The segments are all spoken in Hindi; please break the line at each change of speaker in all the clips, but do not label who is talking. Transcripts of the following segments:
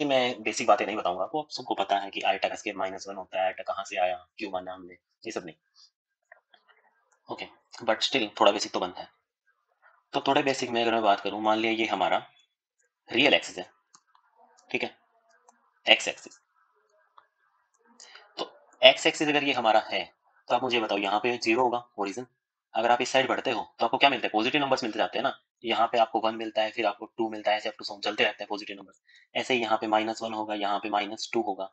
मैं बेसिक बातें नहीं बताऊँगा आपको, सबको पता है कि आईटा का स्क्वायर -1 होता है, आईटा कहाँ से आया, क्यों बना हमने, ये सब नहीं। ओके, बट स्टिल थोड़ा बेसिक तो बनता है। तो थोड़े बेसिक में अगर मैं बात करूँ, मान लिया ये हमारा रियल एक्सिस है, ठीक है? X axis. तो एक्स एक्सिस अगर ये हमारा है, तो आप मुझे बताओ यहाँ पे 0 होगा ओरिजिन। अगर आप इस साइड बढ़ते हो, तो आपको क्या मिलता है? पॉजिटिव नंबर्स मिलते जाते हैं ना। यहाँ पे आपको 1 मिलता है, फिर आपको 2 मिलता है, ऐसे अप टू सम चलते रहते हैं पॉजिटिव नंबर्स। ऐसे ही यहाँ पे -1 होगा, यहाँ पे -2 होगा।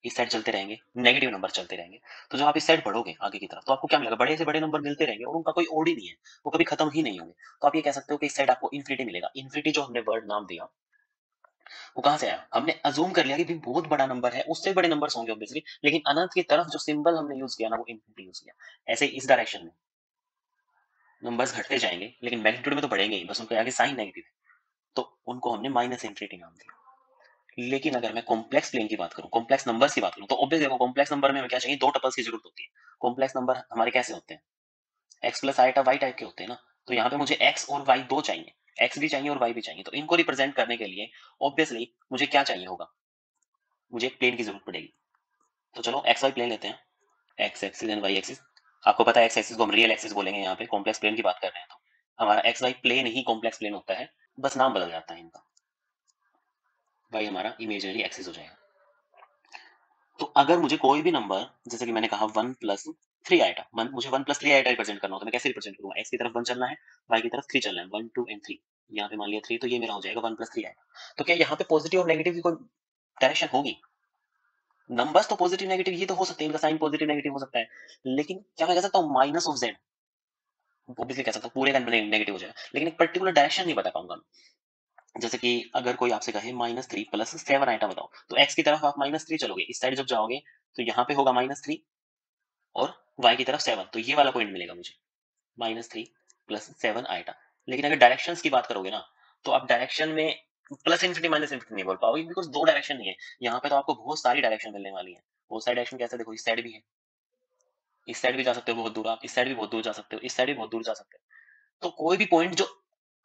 इस साइड चलते रहेंगे, नेगेटिव नंबर चलते रहेंगे। तो जब आप इस साइड बढ़ोगे आगे की तरफ, तो आपको क्या मिलेगा? बड़े से बड़े नंबर मिलते रहेंगे और उनका कोई ओड ही नहीं है, वो कभी खत्म ही नहीं होंगे। तो आप ये कह सकते हो कि इस साइड आपको इन्फिनिटी मिलेगा। इन्फिनिटी जो हमने वर्ड नाम दिया, वो कहाँ से आया? हमने अज्यूम कर लिया कि भाई बहुत बड़ा नंबर है, उससे बड़े नंबर्स होंगे ऑब्वियसली, लेकिन अनंत की तरफ जो सिंबल हमने यूज किया ना, वो इन्फिनिटी यूज किया। ऐसे ही इस डायरेक्शन में नंबर्स घटते जाएंगे, लेकिन मैग्नीट्यूड में तो बढ़ेंगे ही, बस उनके आगे साइन नेगेटिव है, तो उनको हमने माइनस इन्फिनिटी नाम दिया। लेकिन अगर मैं कॉम्प्लेक्स प्लेन की बात करूं, कॉम्प्लेक्स नंबर्स की बात करूं, तो ऑब्वियस देखो, कॉम्प्लेक्स नंबर में हमें क्या चाहिए? दो टपल्स की जरूरत होती है। कॉम्प्लेक्स नंबर हमारे कैसे होते हैं? एक्स प्लस आईटा वाई टाइप के होते हैं ना। तो यहाँ पे मुझे एक्स और वाई दो चाहिए, एक्स भी चाहिए और वाई भी चाहिए। तो इनको रिप्रेजेंट करने के लिए ऑब्वियसली मुझे क्या चाहिए होगा? मुझे एक प्लेन की जरूरत पड़ेगी। तो चलो एक्स वाई प्लेन लेते हैं, X axis and Y axis. आपको पता है एक्स एक्सिस को हम रियल एक्सिस बोलेंगे, यहाँ पे कॉम्प्लेक्स प्लेन की बात कर रहे हैं, तो हमारा एक्स वाई प्लेन ही कॉम्प्लेक्स प्लेन होता है, बस नाम बदल जाता है इनका। वाई हमारा इमेजिनरी एक्सिस हो जाएगा। तो अगर मुझे कोई भी नंबर, जैसे कि मैंने कहा 1+3 आइटा, मुझे 1+3 आइटा रिप्रेजेंट करना हो, तो मैं कैसे रिप्रेजेंट करूंगा? एक्स की तरफ 1 चलना है, वाई की तरफ 3 चलना है, 1 2 एंड 3। यहाँ पे मान लिया 3, तो ये मेरा हो जाएगा 1+3 आइटा। तो क्या यहाँ पे पॉजिटिव और नेगेटिव की कोई डायरेक्शन होगी? नंबर्स तो पॉजिटिव नेगेटिव ये तो हो सकते हैं, इनका साइन पॉजिटिव नेगेटिव हो सकता है, लेकिन क्या मैं कह सकता हूँ माइनस ऑफ जेड? ऑब्वियसली कह सकता हूँ, पूरे का नेगेटिव हो जाएगा, लेकिन एक पर्टिकुलर डायरेक्शन नहीं बता पाऊंगा। जैसे कि अगर कोई आपसे कहे -3+7 आइटा बताओ, तो एक्स की तरफ आप -3 चलोगे, इस साइड जब जाओगे, तो यहाँ पे होगा -3 और वाई की तरफ 7, तो ये वाला पॉइंट मिलेगा मुझे, -3+7 आइटा। लेकिन अगर डायरेक्शंस की बात करोगे ना, तो आप डायरेक्शन में प्लस इन्फिनिटी माइनस इन्फिनिटी नहीं बोल पाओगे, बिकॉज दो डायरेक्शन नहीं है यहाँ पे, तो आपको बहुत सारी डायरेक्शन मिलने वाली है। बहुत सारी डायरेक्शन कैसे? देखो, इस साइड भी है, इस साइड भी जा सकते हो बहुत दूर, आप इस साइड भी बहुत दूर जा सकते हो, इस साइड भी बहुत दूर जा सकते हो। तो कोई भी पॉइंट जो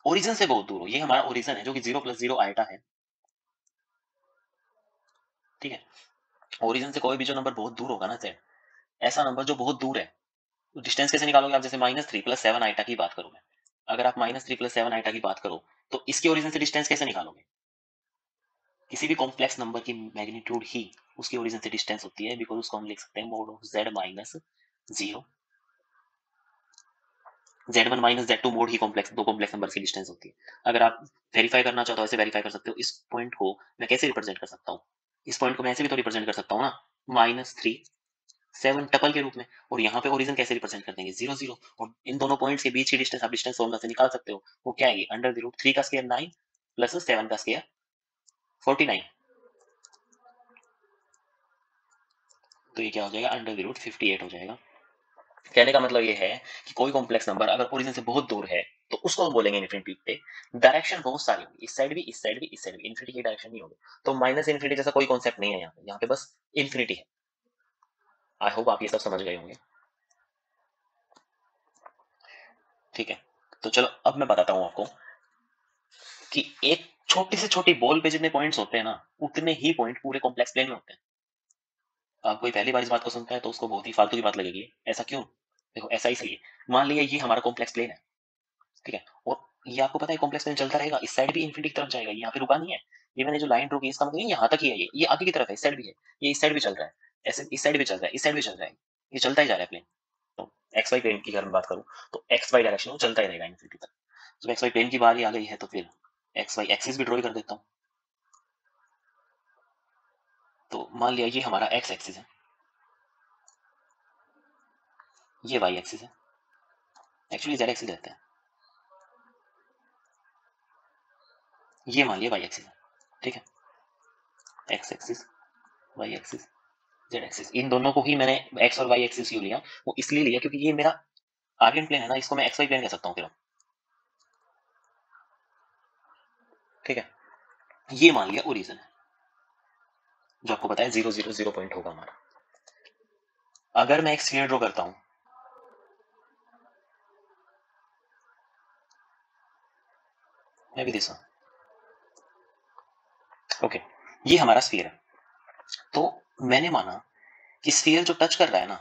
ओरिजिन से बहुत दूर हो, ये हमारा ओरिजिन है जो कि 0+0 आइटा है, ठीक है? ओरिजिन से कोई भी जो नंबर बहुत दूर होगा ना सेट, ऐसा नंबर जो बहुत दूर है, तो डिस्टेंस कैसे निकालोगे आप? जैसे -3+7 आइटा की बात करूं मैं, अगर आप -3+7 आइटा की बात करो, तो इसके ओरिजिन से डिस्टेंस कैसे निकालोगे? किसी भी कॉम्प्लेक्स नंबर की मैग्नीट्यूड ही उसकी ओरिजिन से डिस्टेंस होती है, बिकॉज उसको हम लिख सकते हैं mode of z minus 0, z1 minus z2 mode he complex, दो कॉम्प्लेक्स नंबर की डिस्टेंस होती है। अगर आप वेरीफाई करना चाहते हो, ऐसे वेरीफाई कर सकते हो। इस पॉइंट को मैं कैसे रिप्रेजेंट कर सकता हूँ? इस पॉइंट को मैं ऐसे भी तो रिप्रेजेंट कर सकता हूँ ना, -3 7 टपल के रूप में। और यहाँ पे ओरिजिन कैसे रिप्रेजेंट कर देंगे? 0 0। और इन दोनों पॉइंट्स के बीच की डिस्टेंस आप डिस्टेंस फॉर्मूला से निकाल सकते हो, वो क्या है? √3 का स्क्वायर 9 प्लस 7 का स्क्वायर 49। तो ये क्या हो जाएगा? √58 हो जाएगा। कहने का मतलब ये है कि कोई कॉम्प्लेक्स नंबर अगर ओरिजिन से बहुत दूर है, तो उसको हम बोलेंगे इन्फिनिटी पे। डायरेक्शन बहुत सारी होगी, इस साइड भी, इस साइड भी, इस साइड भी, इन्फिनिटी की डायरेक्शन नहीं होगी। तो माइनस इन्फिनिटी जैसा कोई कॉन्सेप्ट नहीं है यहाँ पे, यहाँ पे बस इन्फिनिटी है। आई होप आप ये सब समझ गए होंगे, ठीक है? तो चलो अब मैं बताता हूँ आपको कि एक छोटी से छोटी बॉल पे जितने पॉइंट्स होते हैं ना, उतने ही पॉइंट पूरे कॉम्प्लेक्स प्लेन में होते हैं। अब कोई पहली बार इस बात को सुनता है तो उसको बहुत ही फालतू की बात लगेगी, ऐसा क्यों? देखो, ऐसा इसलिए, मान लिया ये हमारा कॉम्प्लेक्स प्लेन है, ठीक है? और ये आपको पता है कॉम्प्लेक्स प्लेन चलता रहेगा, इस साइड भी इन्फिनिटी की तरफ जाएगा, यहाँ पे रुका नहीं है। ये मैंने जो लाइन ड्रॉ की, इसका मतलब यहाँ तक ही है, ये आगे की तरफ है, इस साइड भी है, ये इस साइड भी चल रहा है, ऐसे इस साइड भी चल रहा है, इस साइड भी चल रहा है, ये चलता ही जा रहा है प्लेन। तो एक्स वाई प्लेन की अगर मैं बात करूँ, तो एक्स वाई डायरेक्शन में चलता ही रहेगा इन्फिनिटी तक। तो एक्स वाई प्लेन की बारी आ गई है, तो फिर एक्स वाई एक्सिस भी ड्रॉ कर देता हूँ। तो मान लिया ये हमारा एक्स एक्सिस है, ये वाई एक्सिस है, एक्चुअली जेड एक्सिस रहता है, ये मान लिया वाई एक्सिस है, ठीक है? X axis, Y axis, Z axis, इन दोनों को ही मैंने एक्स और वाई एक्सिस क्यों लिया? वो इसलिए लिया क्योंकि ये मेरा आर्यन प्लेन है ना, इसको मैं एक्स वाई प्लेन कह सकता हूँ फिर, ठीक है? ये मान लिया ओरिजिन है, जो आपको पता है 0 0 0 पॉइंट होगा हमारा। अगर मैं एक स्फीयर ड्रॉ करता हूं, मैं भी दिशा, ओके, ये हमारा स्फीयर है। तो मैंने माना कि स्फीयर जो टच कर रहा है ना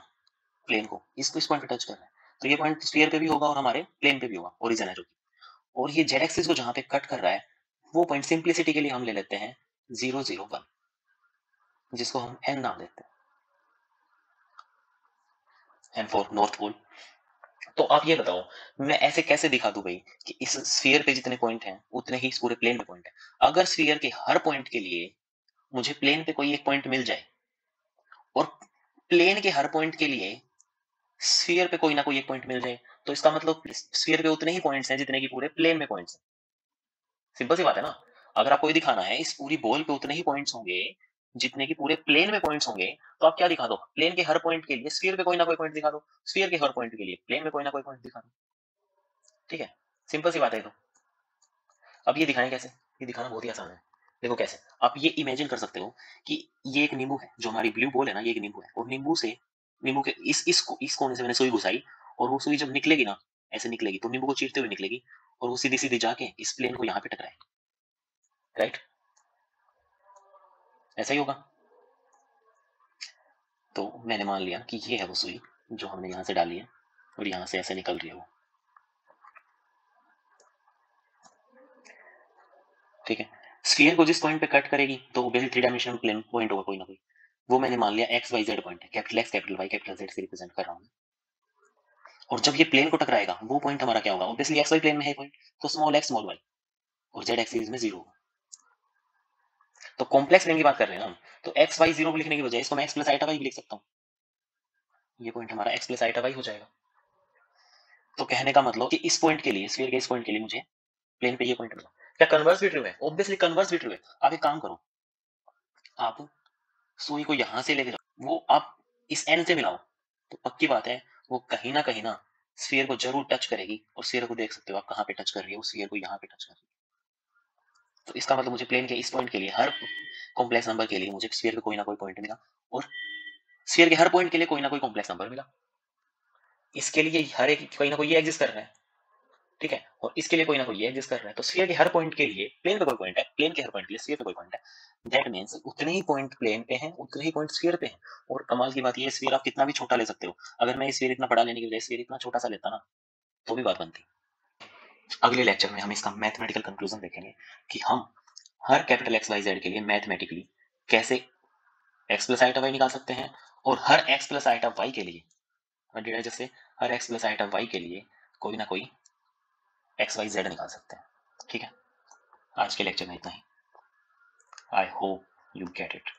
प्लेन को, इसको इस पॉइंट पे टच कर रहा है, तो ये पॉइंट स्फीयर पे भी होगा और हमारे प्लेन पे भी होगा, ओरिजिन है जो कि। और ये जेड एक्सिस को जहां पे कट कर रहा है, वो पॉइंट सिंप्लिसिटी के लिए हम ले लेते हैं 001, जिसको हम एन नाम देते हैं, एन फॉर नॉर्थ पोल। तो आप ये बताओ, मैं ऐसे कैसे दिखा दूं भाई कि इस स्फीयर पे जितने पॉइंट हैं उतने ही इस पूरे प्लेन पे पॉइंट है। अगर स्फीयर के हर पॉइंट के लिए मुझे प्लेन पे कोई एक पॉइंट मिल जाए, और प्लेन के हर पॉइंट के लिए स्फीयर पे कोई ना कोई एक पॉइंट मिल जाए, तो इसका मतलब स्फीयर पे उतने ही पॉइंट्स हैं जितने की पूरे प्लेन में पॉइंट्स हैं। सिंपल सी बात है ना। अगर आपको ये दिखाना है इस पूरी बॉल पे उतने ही पॉइंट्स होंगे जितने की पूरे प्लेन में पॉइंट्स होंगे, तो आप क्या दिखा दो, प्लेन के हर पॉइंट के लिए स्फीयर पे कोई ना कोई पॉइंट दिखा दो, स्फीयर के हर पॉइंट के लिए प्लेन में कोई ना कोई पॉइंट दिखा दो। ठीक है, सिंपल सी बात है। तो अब ये दिखाएं कैसे? ये दिखाना बहुत ही आसान है। देखो कैसे, आप ये इमेजिन कर सकते हो कि ये एक नींबू है, जो हमारी ब्लू बॉल है ना, ये एक नींबू है, और नींबू के इस कोने से मैंने सुई घुसाई, और वो सुई जब निकलेगी ना, ऐसे निकलेगी, तो नींबू को चीरते हुए निकलेगी, और वो सीधी सीधी जाके इस प्लेन को यहाँ पे टकराएगी। राइट, ऐसा ही होगा। तो मैंने मान लिया कि ये है वो सुई जो हमने यहाँ से डाली है, और यहाँ से ऐसे निकल रही है वो। ठीक है, स्फीयर को जिस पॉइंट पे कट करेगी तो वो basic three dimensional plane point होगा कोई ना कोई। वो मैंने मान लिया एक्स वाई जेड पॉइंट है, capital X capital Y capital Z से रिप्रेजेंट कर रहा हूँ। और जब ये प्लेन को टकराएगा, वो पॉइंट हमारा क्या होगा? ऑब्वियसली एक्स वाई प्लेन में है पॉइंट, तो स्मॉल एक्स स्मॉल वाई, और जेड एक्सिस में जीरो होगा। तो कॉम्प्लेक्स प्लेन की बात कर रहे हैं हम, तो एक्स वाई जीरो को लिखने की बजाय इसको मैं एक्स प्लस आइटा वाई भी लिख सकता हूँ। ये पॉइंट हमारा एक्स प्लस आइटा वाई हो जाएगा। तो कहने का मतलब कि इस पॉइंट के लिए, स्फीयर के इस पॉइंट के लिए मुझे प्लेन पे ये पॉइंट मिला। क्या कन्वर्स भी ट्रू है? ऑब्वियसली कन्वर्स भी ट्रू है। आप एक काम करो, आप सुई को यहां से लेके जाओ, वो आप इस एंड से मिलाओ, तो पक्की बात है वो कहीं ना स्फीयर को जरूर टच करेगी, और स्फीयर को देख सकते हो आप कहाँ पे टच कर रही है, वो स्फीयर को यहाँ पे टच कर रही है। तो इसका मतलब मुझे प्लेन के इस पॉइंट के लिए, हर कॉम्प्लेक्स नंबर के लिए मुझे स्फीयर पे कोई ना कोई पॉइंट मिला, और स्फीयर के हर पॉइंट के लिए कोई ना कोई कॉम्प्लेक्स नंबर मिला। इसके लिए हर एक कोई ना कोई ये एग्जिस्ट कर रहा है। ठीक है, और इसके लिए कोई ना कोई ये एग्जिस्ट कर रहा है। तो स्फीयर के हर पॉइंट के लिए प्लेन पे कोई पॉइंट है, प्लेन के हर पॉइंट के लिए स्फीयर पे कोई पॉइंट है। दैट मींस उतने ही पॉइंट प्लेन पे हैं, उतने ही पॉइंट स्फीयर पे हैं। और कमाल की बात ये है, स्फीयर आप कितना भी छोटा ले सकते हो। अगर मैं स्फीयर इतना बड़ा लेने की बजाय स्फीयर इतना छोटा सा लेता ना, तो भी बात बनती। अगले लेक्चर में हम इसका मैथमेटिकल कंक्लूजन देखेंगे कि हम हर कैपिटल एक्स वाई जेड के लिए मैथमेटिकली कैसे एक्स प्लस आइटा वाई निकाल सकते हैं, और हर एक्स प्लस आइटा वाई के लिए, जैसे हर एक्स प्लस आइटा वाई के लिए कोई ना कोई एक्स वाई जेड निकाल सकते हैं। ठीक है, आज के लेक्चर में इतना ही। I hope you get it.